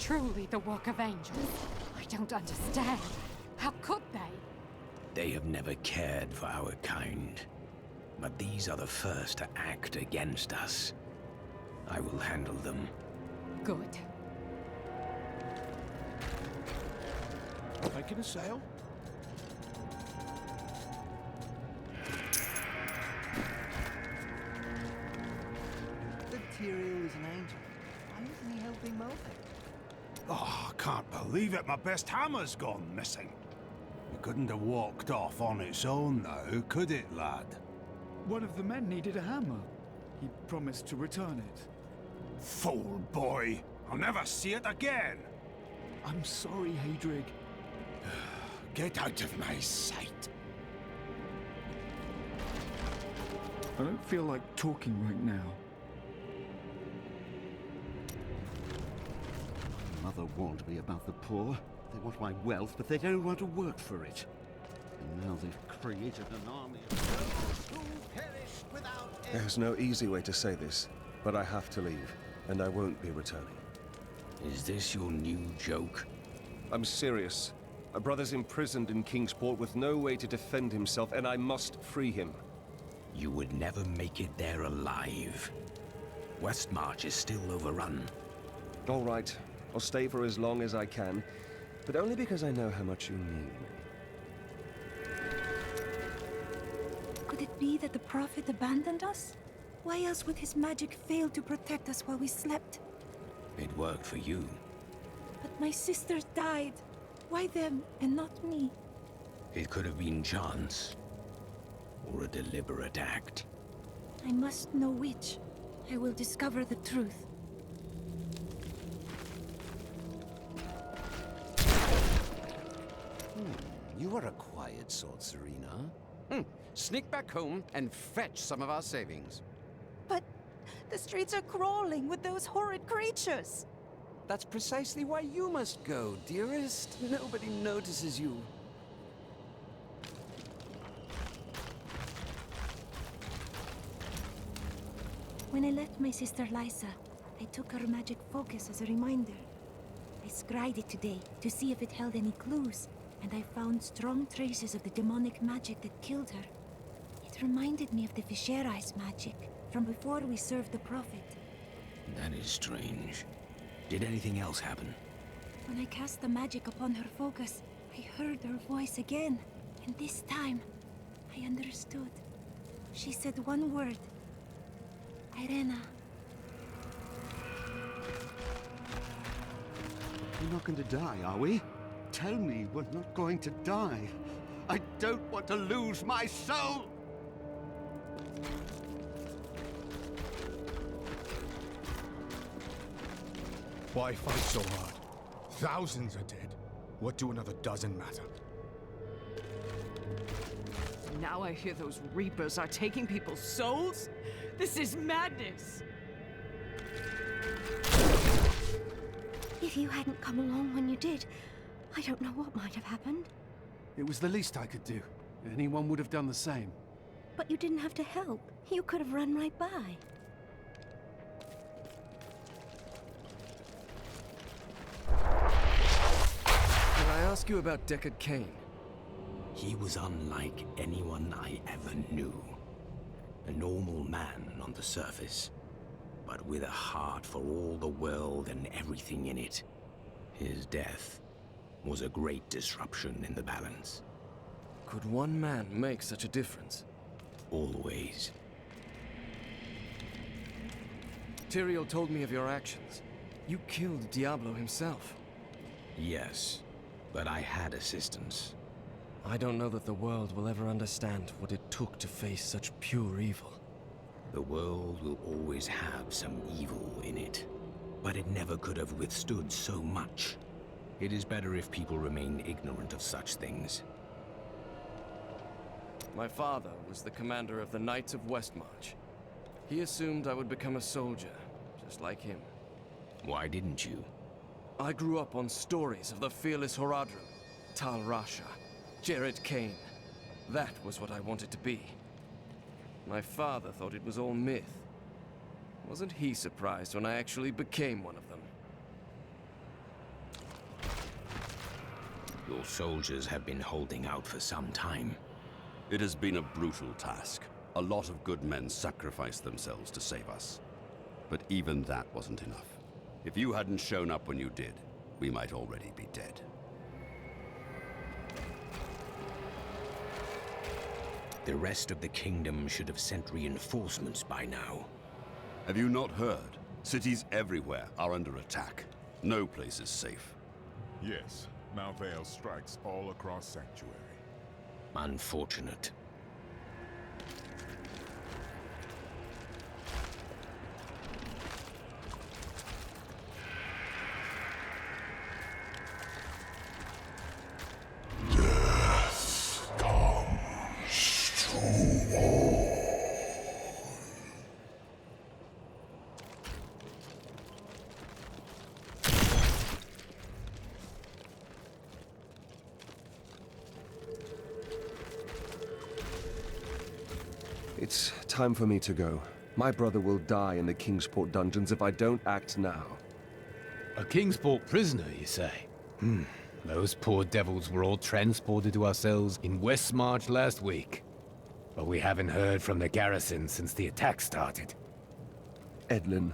truly the work of angels? I don't understand. How could they? They have never cared for our kind. But these are the first to act against us. I will handle them. Good. Making a sail? The Tyrael is an angel. Why isn't he helping Malthek? Oh, I can't believe it. My best hammer's gone missing. It couldn't have walked off on its own now, could it, lad? One of the men needed a hammer. He promised to return it. Fool boy! I'll never see it again! I'm sorry, Hadrig. Get out of my sight! I don't feel like talking right now. Mother warned me about the poor. They want my wealth, but they don't want to work for it. And now they've created an army of those who perished without end. There's no easy way to say this, but I have to leave, and I won't be returning. Is this your new joke? I'm serious. My brother's imprisoned in Kingsport with no way to defend himself, and I must free him. You would never make it there alive. Westmarch is still overrun. All right, I'll stay for as long as I can, but only because I know how much you need me. Could it be that the Prophet abandoned us? Why else would his magic fail to protect us while we slept? It worked for you. But my sisters died. Why them and not me? It could have been chance. Or a deliberate act. I must know which. I will discover the truth. You are a quiet sort, Serena. Sneak back home and fetch some of our savings. But the streets are crawling with those horrid creatures. That's precisely why you must go, dearest. Nobody notices you. When I left my sister Lysa, I took her magic focus as a reminder. I scryed it today to see if it held any clues, and I found strong traces of the demonic magic that killed her. It reminded me of the Visceri's magic from before we served the Prophet. That is strange. Did anything else happen? When I cast the magic upon her focus, I heard her voice again, and this time, I understood. She said one word. Irena. We're not going to die, are we? Tell me we're not going to die. I don't want to lose my soul! Why fight so hard? Thousands are dead. What do another dozen matter? Now I hear those Reapers are taking people's souls? This is madness! If you hadn't come along when you did, I don't know what might have happened. It was the least I could do. Anyone would have done the same. But you didn't have to help. You could have run right by. Can I ask you about Deckard Cain? He was unlike anyone I ever knew. A normal man on the surface, but with a heart for all the world and everything in it. His death was a great disruption in the balance. Could one man make such a difference? Always. Tyrael told me of your actions. You killed Diablo himself. Yes, but I had assistance. I don't know that the world will ever understand what it took to face such pure evil. The world will always have some evil in it, but it never could have withstood so much. It is better if people remain ignorant of such things. My father was the commander of the Knights of Westmarch. He assumed I would become a soldier, just like him. Why didn't you? I grew up on stories of the fearless Horadrim, Tal Rasha, Jared Cain. That was what I wanted to be. My father thought it was all myth. Wasn't he surprised when I actually became one of them? Your soldiers have been holding out for some time. It has been a brutal task. A lot of good men sacrificed themselves to save us. But even that wasn't enough. If you hadn't shown up when you did, we might already be dead. The rest of the kingdom should have sent reinforcements by now. Have you not heard? Cities everywhere are under attack. No place is safe. Yes, Malvale strikes all across Sanctuary. Unfortunate. It's time for me to go. My brother will die in the Kingsport dungeons if I don't act now. A Kingsport prisoner, you say? Those poor devils were all transported to our cells in Westmarch last week. But we haven't heard from the garrison since the attack started. Edlin,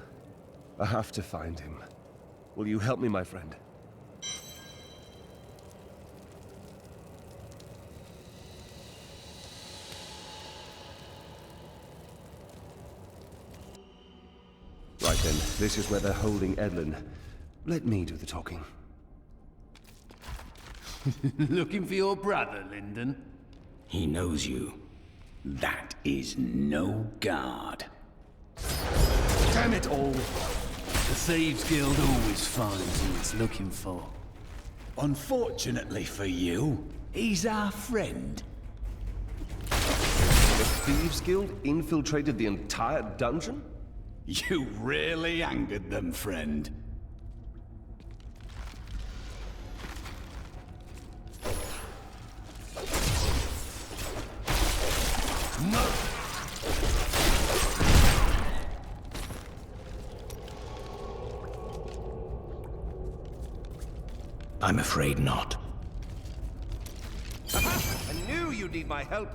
I have to find him. Will you help me, my friend? Right then, this is where they're holding Edlin. Let me do the talking. Looking for your brother, Lyndon? He knows you. That is no guard. Damn it all! The Thieves Guild always finds who it's looking for. Unfortunately for you, he's our friend. The Thieves Guild infiltrated the entire dungeon? You really angered them, friend. No! I'm afraid not. I knew you'd need my help.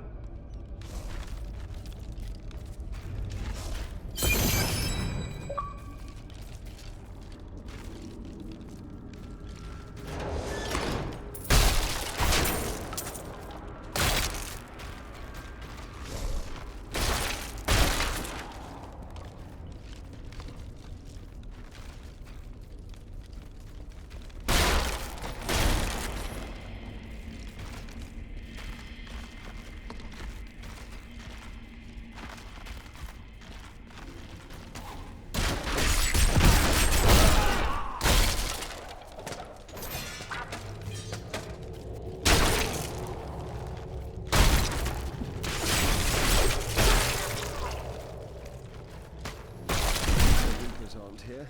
Here.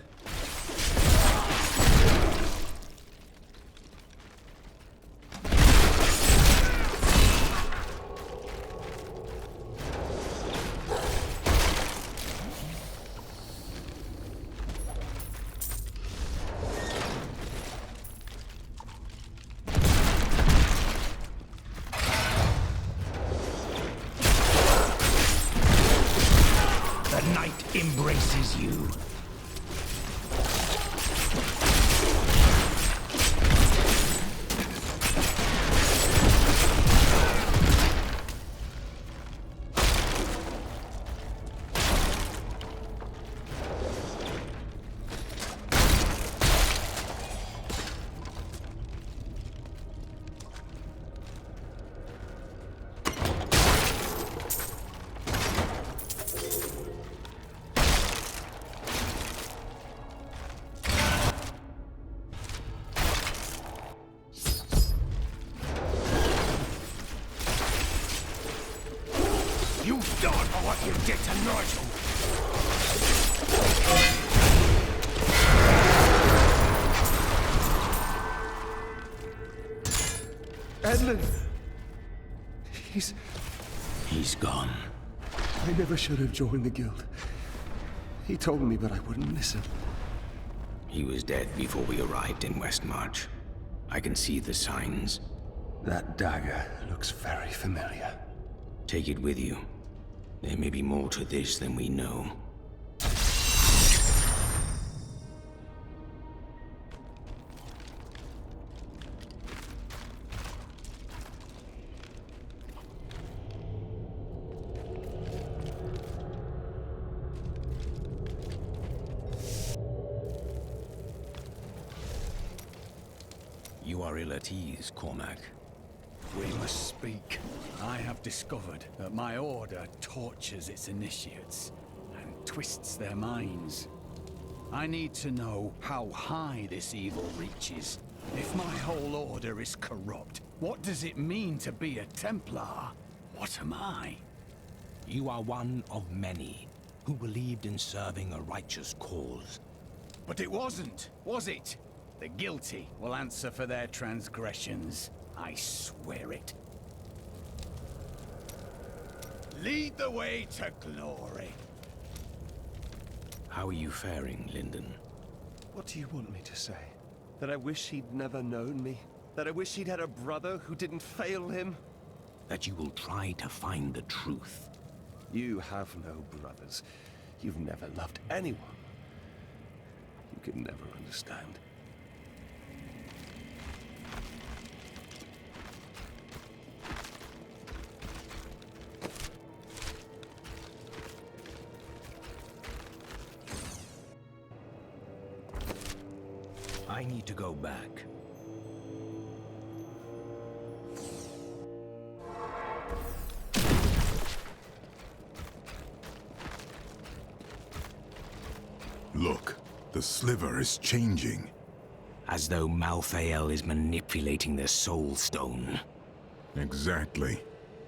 The night embraces you. You don't know what you did to Nigel! Edlin! He's gone. I never should have joined the guild. He told me, but I wouldn't listen. He was dead before we arrived in Westmarch. I can see the signs. That dagger looks very familiar. Take it with you. There may be more to this than we know. You are ill at ease, Cormac. We must speak. I have discovered that my order tortures its initiates and twists their minds. I need to know how high this evil reaches. If my whole order is corrupt, what does it mean to be a Templar? What am I? You are one of many who believed in serving a righteous cause. But it wasn't, was it? The guilty will answer for their transgressions. I swear it. Lead the way to glory. How are you faring, Lyndon? What do you want me to say? That I wish he'd never known me? That I wish he'd had a brother who didn't fail him? That you will try to find the truth. You have no brothers. You've never loved anyone. You can never understand. I need to go back. Look, the sliver is changing. As though Malthael is manipulating the Soul Stone. Exactly.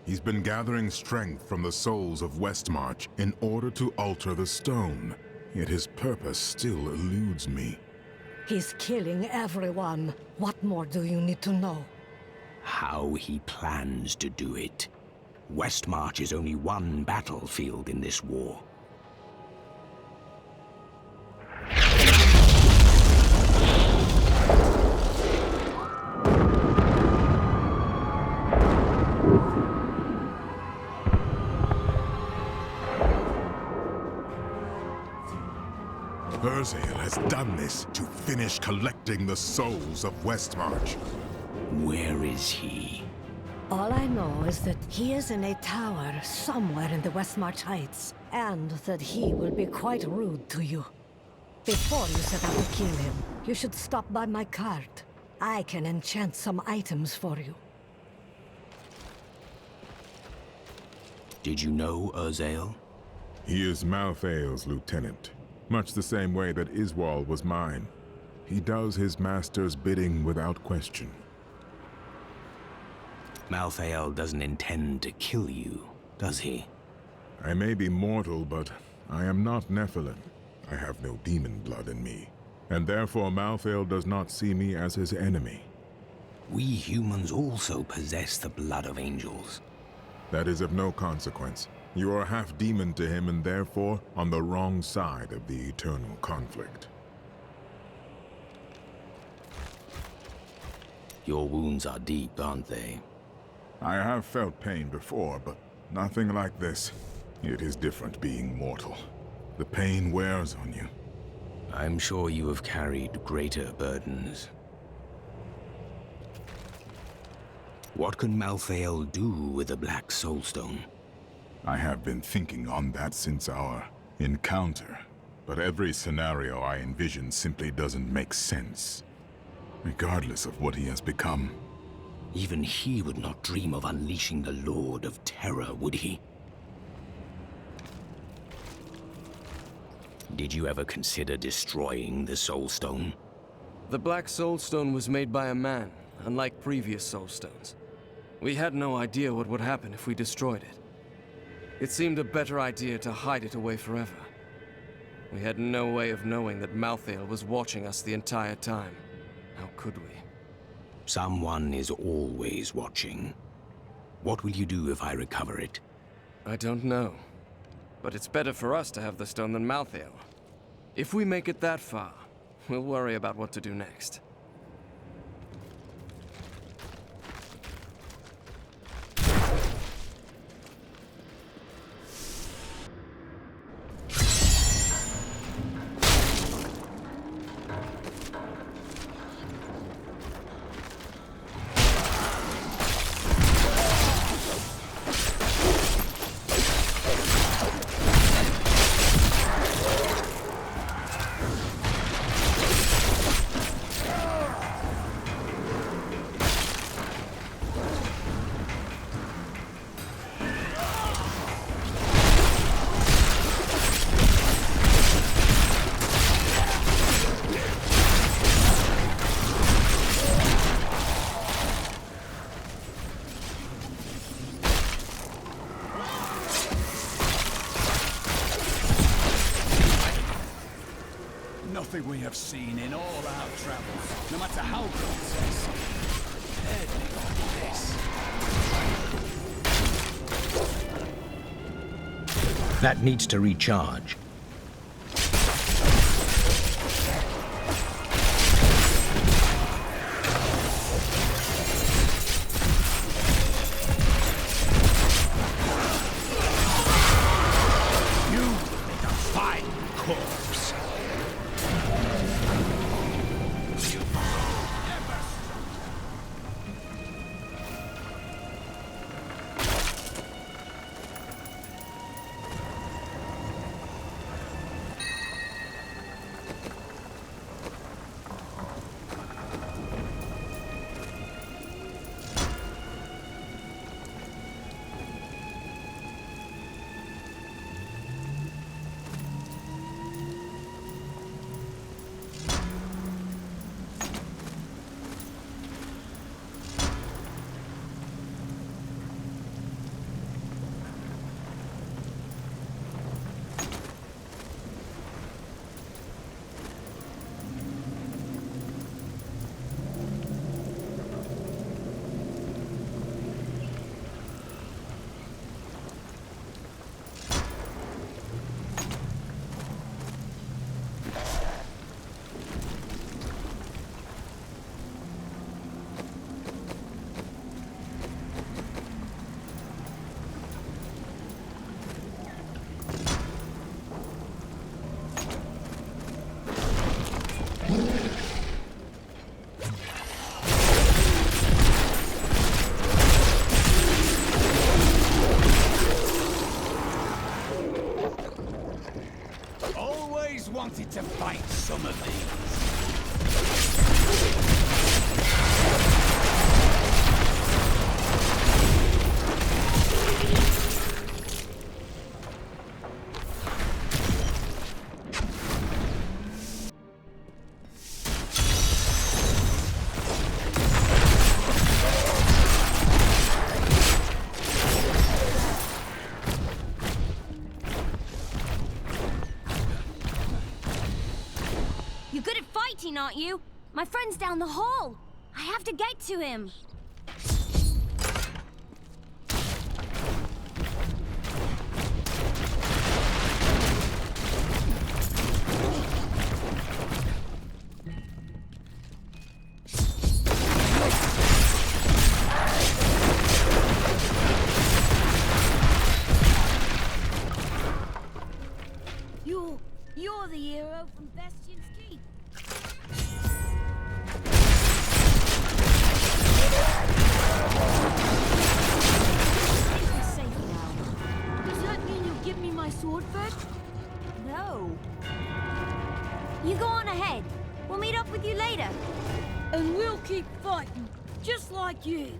He's been gathering strength from the souls of Westmarch in order to alter the stone. Yet his purpose still eludes me. He's killing everyone. What more do you need to know? How he plans to do it. Westmarch is only one battlefield in this war. Urzael has done this to finish collecting the souls of Westmarch. Where is he? All I know is that he is in a tower somewhere in the Westmarch Heights, and that he will be quite rude to you. Before you set out to kill him, you should stop by my cart. I can enchant some items for you. Did you know Urzael? He is Malthael's lieutenant, much the same way that Iswal was mine. He does his master's bidding without question. Malthael doesn't intend to kill you, does he? I may be mortal, but I am not Nephilim. I have no demon blood in me, and therefore Malthael does not see me as his enemy. We humans also possess the blood of angels. That is of no consequence. You are half demon to him and therefore on the wrong side of the eternal conflict. Your wounds are deep, aren't they? I have felt pain before, but nothing like this. It is different being mortal. The pain wears on you. I'm sure you have carried greater burdens. What can Malthael do with the Black Soulstone? I have been thinking on that since our encounter, but every scenario I envision simply doesn't make sense, regardless of what he has become. Even he would not dream of unleashing the Lord of Terror, would he? Did you ever consider destroying the Soulstone? The Black Soulstone was made by a man, unlike previous Soulstones. We had no idea what would happen if we destroyed it. It seemed a better idea to hide it away forever. We had no way of knowing that Malthael was watching us the entire time. How could we? Someone is always watching. What will you do if I recover it? I don't know. But it's better for us to have the stone than Malthael. If we make it that far, we'll worry about what to do next. nothing we have seen in all our travels, no matter how grotesque. Deadly like this. That needs to recharge. Wanted to fight some of these. Aren't you? My friend's down the hall. I have to get to him. You're the hero from Bastion's Keep. Sword first? No. You go on ahead. We'll meet up with you later. And we'll keep fighting, just like you.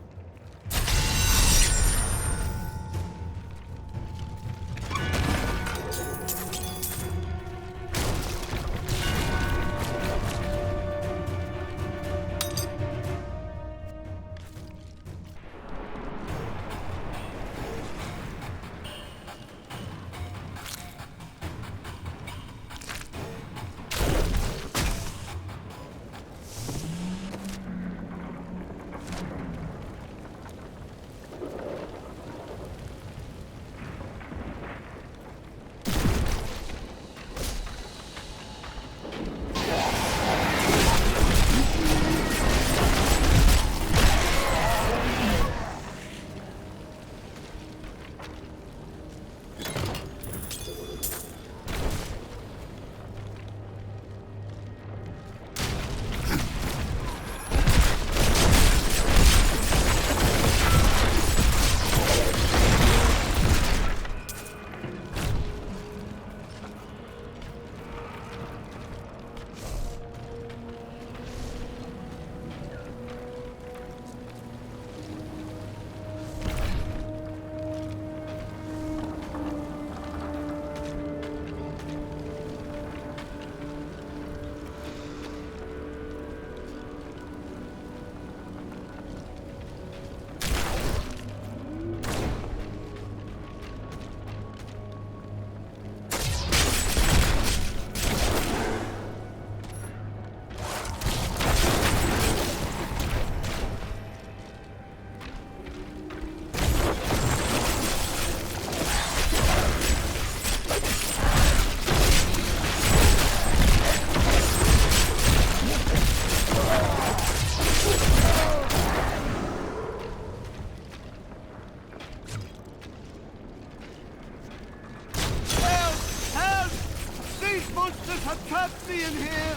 I can't see in here!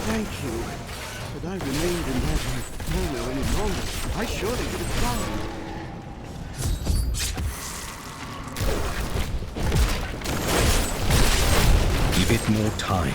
Thank you. Had I remained in that inferno any longer, I surely would have died. Give it more time.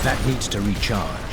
That needs to recharge.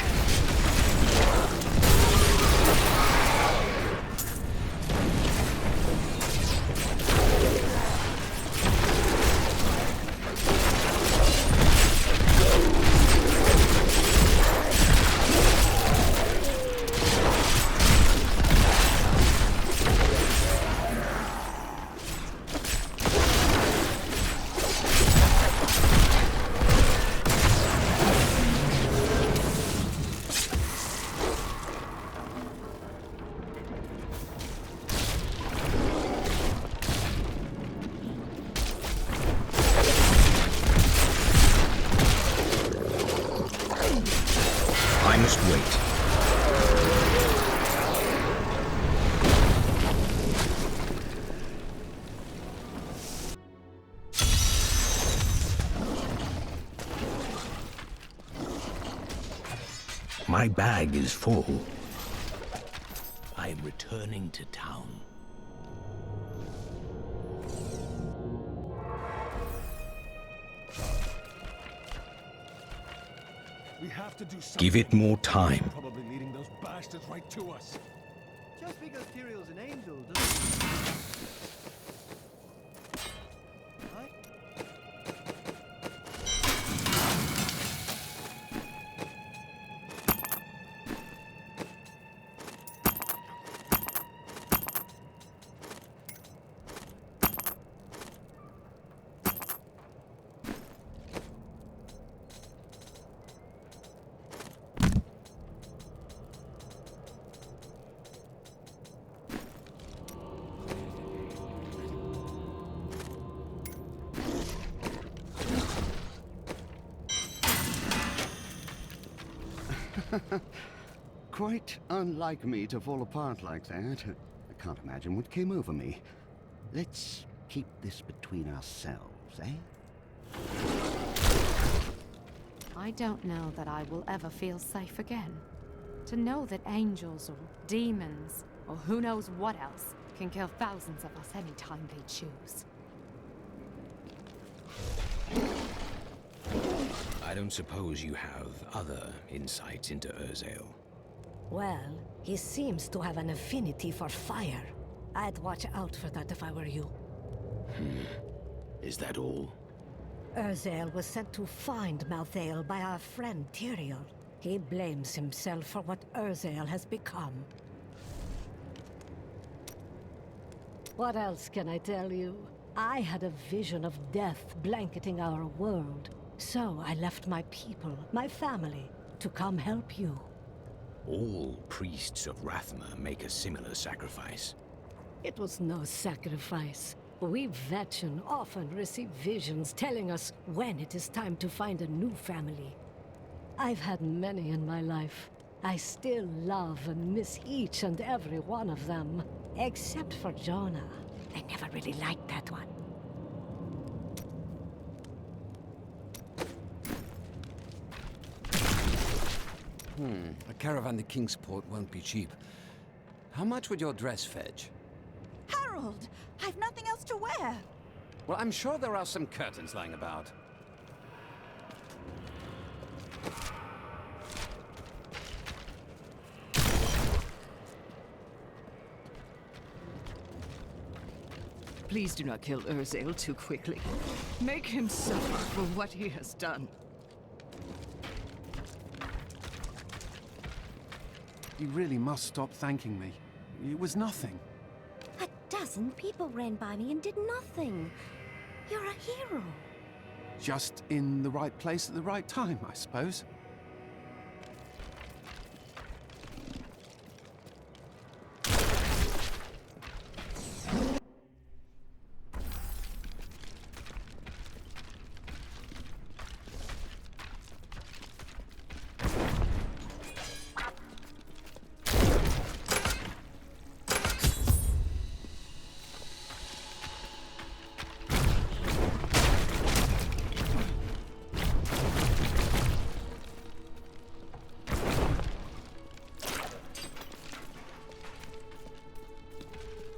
I must wait. My bag is full. I am returning to town. We have to do something. Give it more time. Probably leading those bastards right to us. Just because Tyrael's an angel doesn't... Quite unlike me to fall apart like that. I can't imagine what came over me. Let's keep this between ourselves, eh? I don't know that I will ever feel safe again. To know that angels or demons, or who knows what else, can kill thousands of us anytime they choose. I don't suppose you have other insights into Urzael. Well, he seems to have an affinity for fire. I'd watch out for that if I were you. Is that all? Urzael was sent to find Malthael by our friend Tyrael. He blames himself for what Urzael has become. What else can I tell you? I had a vision of death blanketing our world. So I left my people, my family, to come help you. All priests of Rathma make a similar sacrifice. It was no sacrifice. We Vetchen often receive visions telling us when it is time to find a new family. I've had many in my life. I still love and miss each and every one of them. Except for Jonah. I never really liked that one. A caravan to Kingsport won't be cheap. How much would your dress fetch? Harold! I've nothing else to wear! Well, I'm sure there are some curtains lying about. Please do not kill Urzael too quickly. Make him suffer for what he has done. You really must stop thanking me. It was nothing. 12 people ran by me and did nothing. You're a hero. Just in the right place at the right time, I suppose.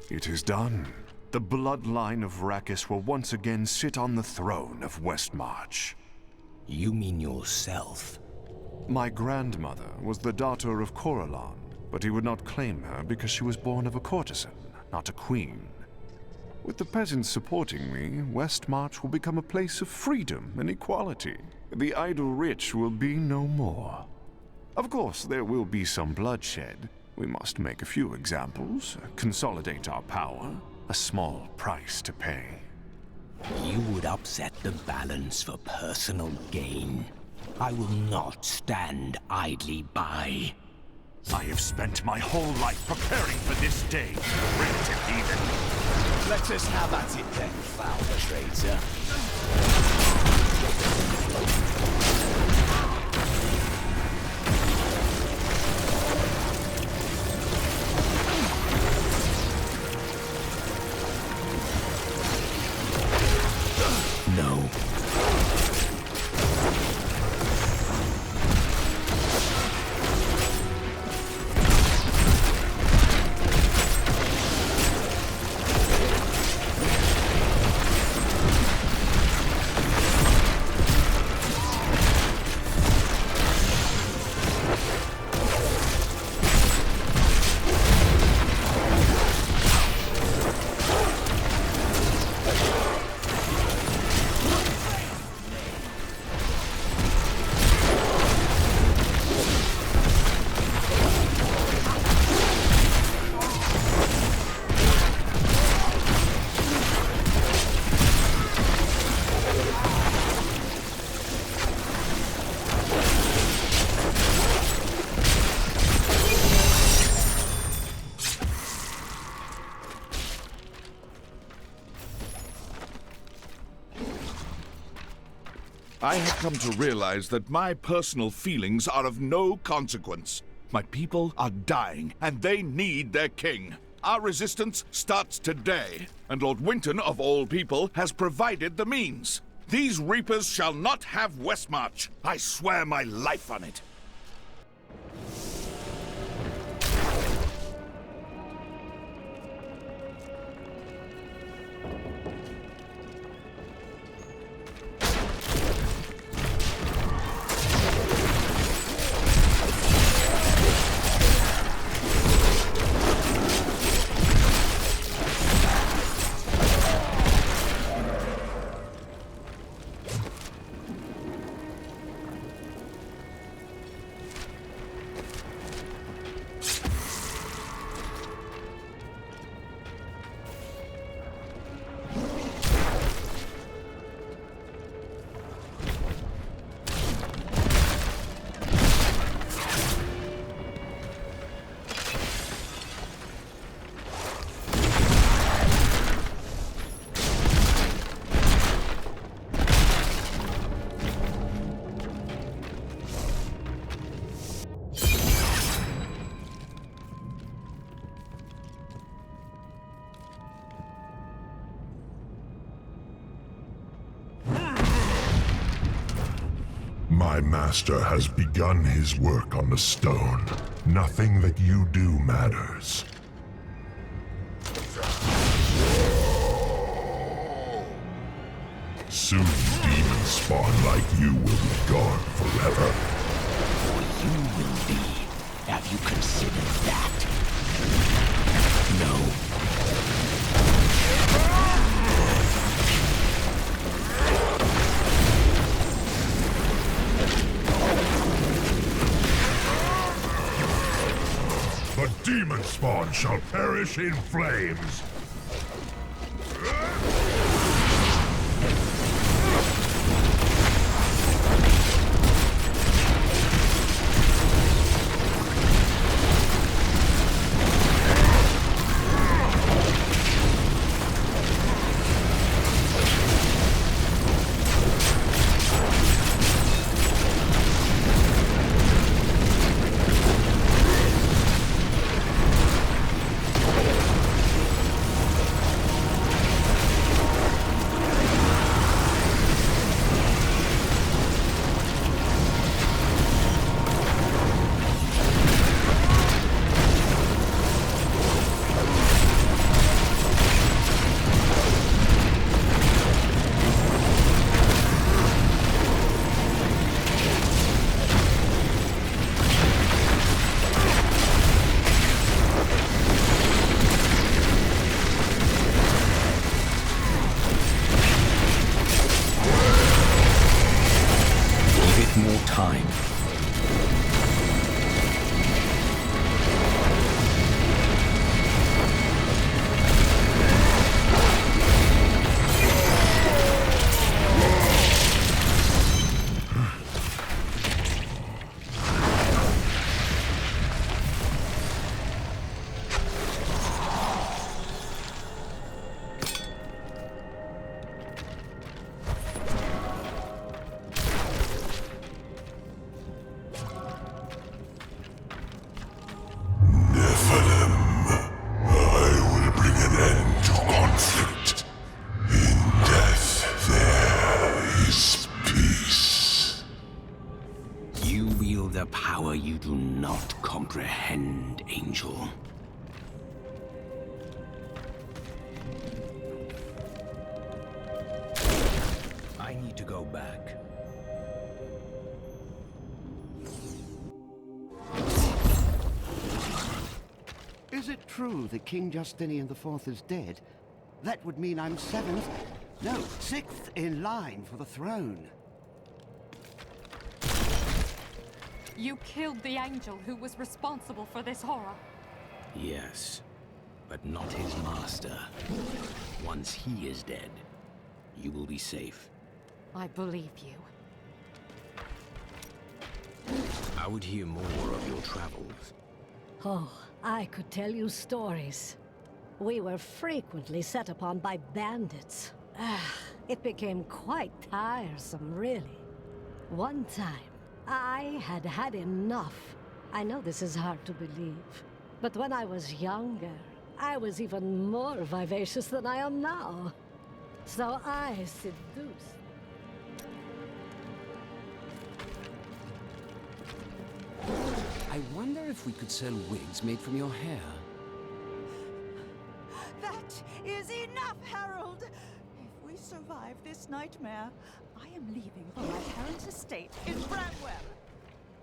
It is done. The bloodline of Rakis will once again sit on the throne of Westmarch. You mean yourself? My grandmother was the daughter of Coralon, but he would not claim her because she was born of a courtesan, not a queen. With the peasants supporting me, Westmarch will become a place of freedom and equality. The idle rich will be no more. Of course, there will be some bloodshed. We must make a few examples, consolidate our power, a small price to pay. You would upset the balance for personal gain. I will not stand idly by. I have spent my whole life preparing for this day, primitive heathen. Let us have at it then, foul traitor. No. I have come to realize that my personal feelings are of no consequence. My people are dying, and they need their king. Our resistance starts today, and Lord Winton, of all people, has provided the means. These Reapers shall not have Westmarch. I swear my life on it. My master has begun his work on the stone. Nothing that you do matters. Soon demons spawn like you will be gone forever. Or you will be. Have you considered that? No. The demon spawn shall perish in flames. A power you do not comprehend, Angel. I need to go back. Is it true that King Justinian IV is dead? That would mean I'm 7th, no, 6th in line for the throne. You killed the angel who was responsible for this horror. Yes, but not his master. Once he is dead, you will be safe. I believe you. I would hear more of your travels. Oh, I could tell you stories. We were frequently set upon by bandits. It became quite tiresome, really. One time, I had had enough. I know this is hard to believe, but when I was younger, I was even more vivacious than I am now. So I seduced. I wonder if we could sell wigs made from your hair. That is enough, Harold! If we survive this nightmare, I am leaving for my parents' estate in Bramwell.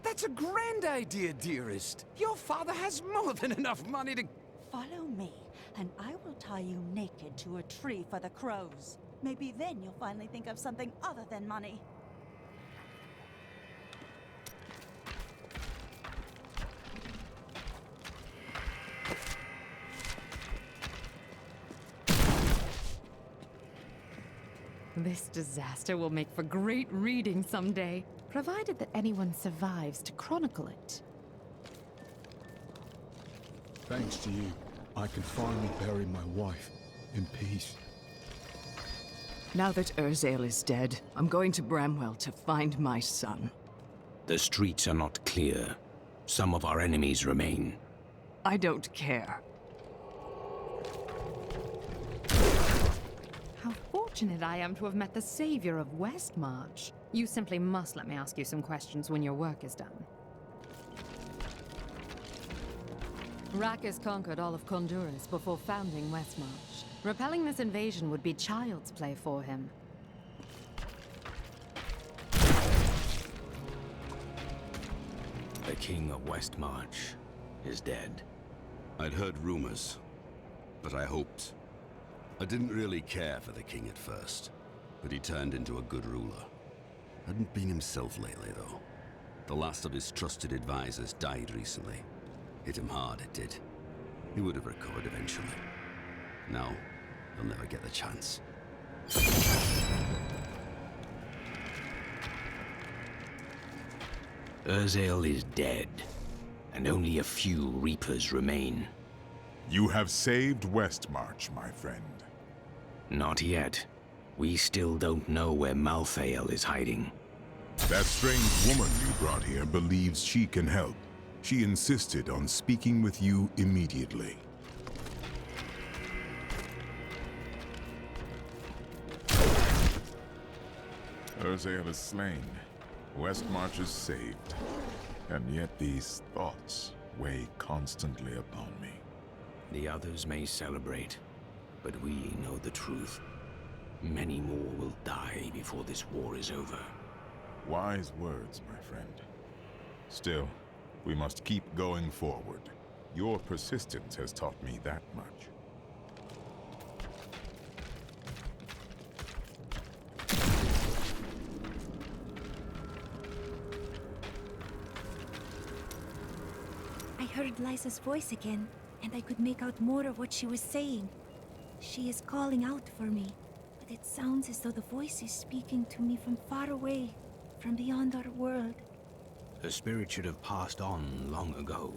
That's a grand idea, dearest. Your father has more than enough money to... Follow me, and I will tie you naked to a tree for the crows. Maybe then you'll finally think of something other than money. This disaster will make for great reading someday, provided that anyone survives to chronicle it. Thanks to you, I can finally bury my wife in peace. Now that Urzael is dead, I'm going to Bramwell to find my son. The streets are not clear. Some of our enemies remain. I don't care. How fortunate I am to have met the savior of Westmarch. You simply must let me ask you some questions when your work is done. Rackus conquered all of Honduras before founding Westmarch. Repelling this invasion would be child's play for him. The king of Westmarch is dead. I'd heard rumors, but I hoped. I didn't really care for the king at first, but he turned into a good ruler. Hadn't been himself lately, though. The last of his trusted advisors died recently. Hit him hard, it did. He would have recovered eventually. Now, he'll never get the chance. Urzael is dead, and only a few Reapers remain. You have saved Westmarch, my friend. Not yet. We still don't know where Malthael is hiding. That strange woman you brought here believes she can help. She insisted on speaking with you immediately. Urzael is slain. Westmarch is saved. And yet these thoughts weigh constantly upon me. The others may celebrate, but we know the truth. Many more will die before this war is over. Wise words, my friend. Still, we must keep going forward. Your persistence has taught me that much. I heard Lysa's voice again, and I could make out more of what she was saying. She is calling out for me, but it sounds as though the voice is speaking to me from far away, from beyond our world. Her spirit should have passed on long ago.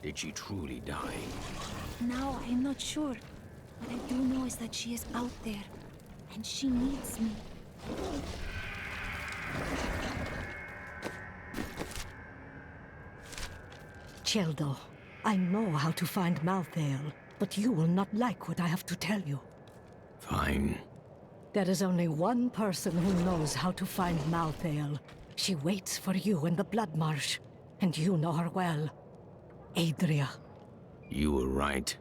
Did she truly die? Now I am not sure. What I do know is that she is out there, and she needs me. Cheldo, I know how to find Malthael, but you will not like what I have to tell you. Fine. There is only one person who knows how to find Malthael. She waits for you in the Blood Marsh, and you know her well. Adria. You were right.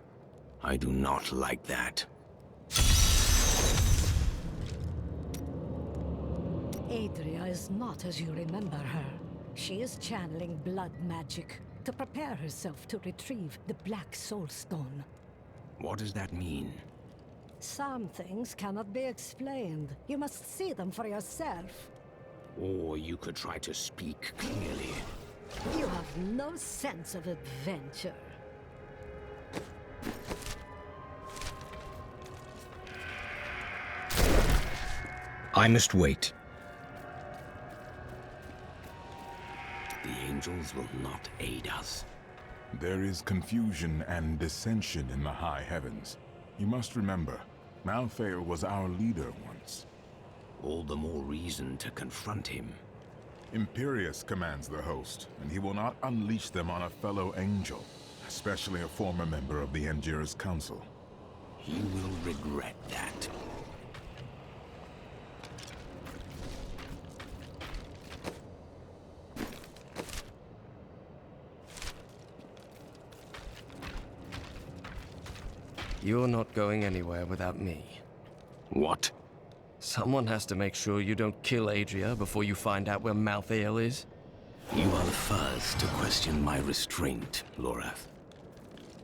I do not like that. Adria is not as you remember her. She is channeling blood magic to prepare herself to retrieve the Black Soul Stone. What does that mean? Some things cannot be explained. You must see them for yourself. Or you could try to speak clearly. You have no sense of adventure. I must wait. The angels will not aid us. There is confusion and dissension in the high heavens. You must remember, Malthael was our leader once. All the more reason to confront him. Imperius commands the host, and he will not unleash them on a fellow angel, especially a former member of the Endurer's Council. He will regret that. You're not going anywhere without me. What? Someone has to make sure you don't kill Adria before you find out where Malthael is. You are the first to question my restraint, Lorath.